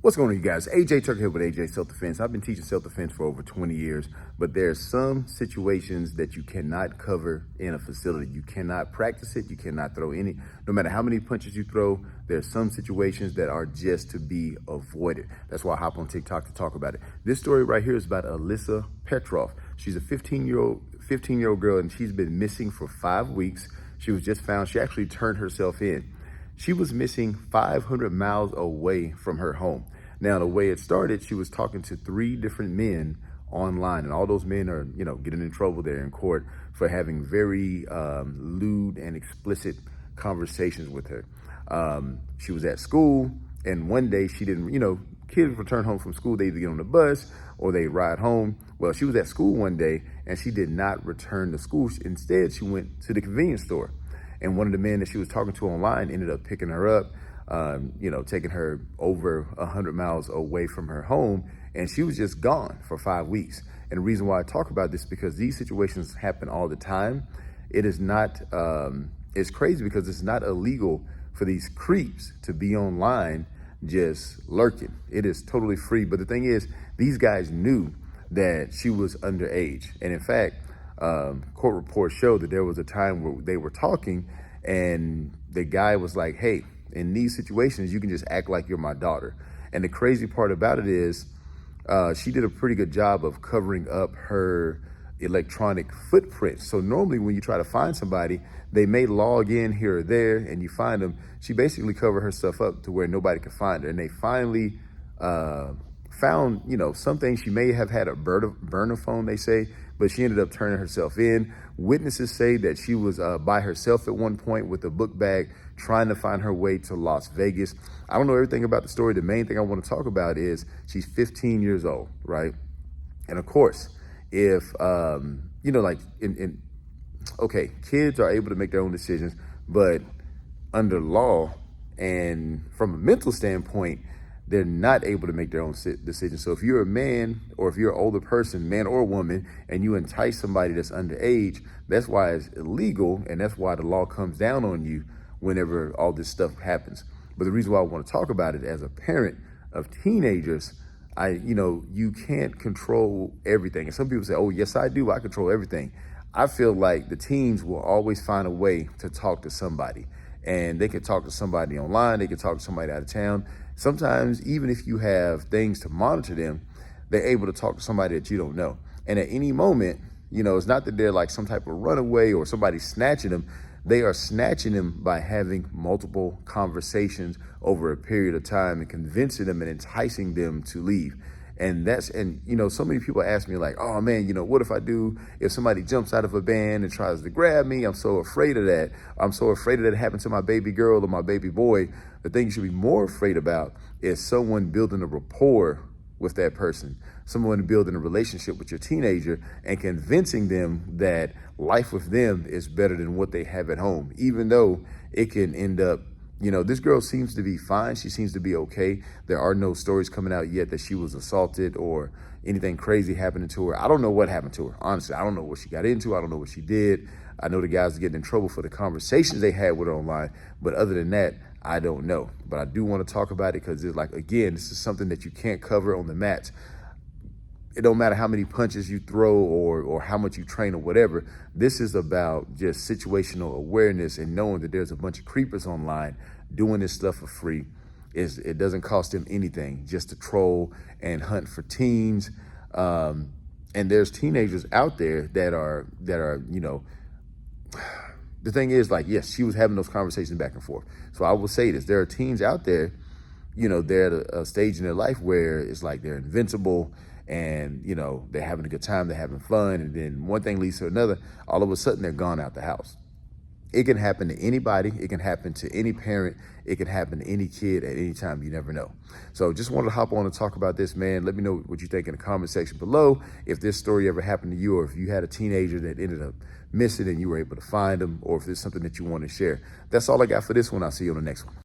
What's going on, you guys? AJ Tucker here with AJ Self-Defense. I've been teaching self-defense for over 20 years, but there's some situations that you cannot cover in a facility. You cannot practice it. You cannot throw any, no matter how many punches you throw, there's some situations that are just to be avoided. That's why I hop on TikTok to talk about it. This story right here is about Alyssa Petrov. She's a 15-year-old girl, and she's been missing for 5 weeks. She was just found. She actually turned herself in. She was missing 500 miles away from her home. Now, the way it started, she was talking to 3 different men online, and all those men are, getting in trouble there in court for having very lewd and explicit conversations with her. She was at school, and one day she didn't, kids return home from school, they either get on the bus or they ride home. Well, she was at school one day, and she did not return to school. Instead, she went to the convenience store. And one of the men that she was talking to online ended up picking her up, taking her over 100 miles away from her home. And she was just gone for 5 weeks. And the reason why I talk about this is because these situations happen all the time. It is not, it's crazy because it's not illegal for these creeps to be online just lurking. It is totally free. But the thing is, these guys knew that she was underage. And in fact, court reports show that there was a time where they were talking and the guy was like, hey, in these situations, you can just act like you're my daughter. And the crazy part about it is she did a pretty good job of covering up her electronic footprint. So normally when you try to find somebody, they may log in here or there and you find them. She basically covered her stuff up to where nobody could find her. And they finally found, some things. She may have had a burner phone, they say, but she ended up turning herself in. Witnesses say that she was by herself at one point with a book bag trying to find her way to Las Vegas. I don't know everything about the story. The main thing I want to talk about is she's 15 years old, right? And of course, if, kids are able to make their own decisions, but under law and from a mental standpoint, they're not able to make their own decisions. So if you're a man or if you're an older person, man or woman, and you entice somebody that's underage, that's why it's illegal. And that's why the law comes down on you whenever all this stuff happens. But the reason why I want to talk about it as a parent of teenagers, you can't control everything. And some people say, oh, yes, I do. I control everything. I feel like the teens will always find a way to talk to somebody. And they can talk to somebody online. They can talk to somebody out of town. Sometimes, even if you have things to monitor them, they're able to talk to somebody that you don't know. And at any moment, it's not that they're like some type of runaway or somebody snatching them. They are snatching them by having multiple conversations over a period of time and convincing them and enticing them to leave. And so many people ask me like, oh man, what if somebody jumps out of a van and tries to grab me? I'm so afraid of that. I'm so afraid of that happening to my baby girl or my baby boy. The thing you should be more afraid about is someone building a rapport with that person, someone building a relationship with your teenager and convincing them that life with them is better than what they have at home, even though it can end up, this girl seems to be fine. She seems to be okay. There are no stories coming out yet that she was assaulted or anything crazy happening to her. I don't know what happened to her. Honestly, I don't know what she got into. I don't know what she did. I know the guys are getting in trouble for the conversations they had with her online. But other than that, I don't know. But I do want to talk about it because it's like, again, this is something that you can't cover on the mats. It don't matter how many punches you throw or how much you train or whatever. This is about just situational awareness and knowing that there's a bunch of creepers online doing this stuff for free. It doesn't cost them anything just to troll and hunt for teens. And there's teenagers out there that are, the thing is like, yes, she was having those conversations back and forth. So I will say this, there are teens out there, they're at a stage in their life where it's like they're invincible and, they're having a good time, they're having fun. And then one thing leads to another, all of a sudden they're gone out the house. It can happen to anybody. It can happen to any parent. It can happen to any kid at any time. You never know. So just wanted to hop on and talk about this, man. Let me know what you think in the comment section below. If this story ever happened to you, or if you had a teenager that ended up missing and you were able to find them, or if there's something that you want to share. That's all I got for this one. I'll see you on the next one.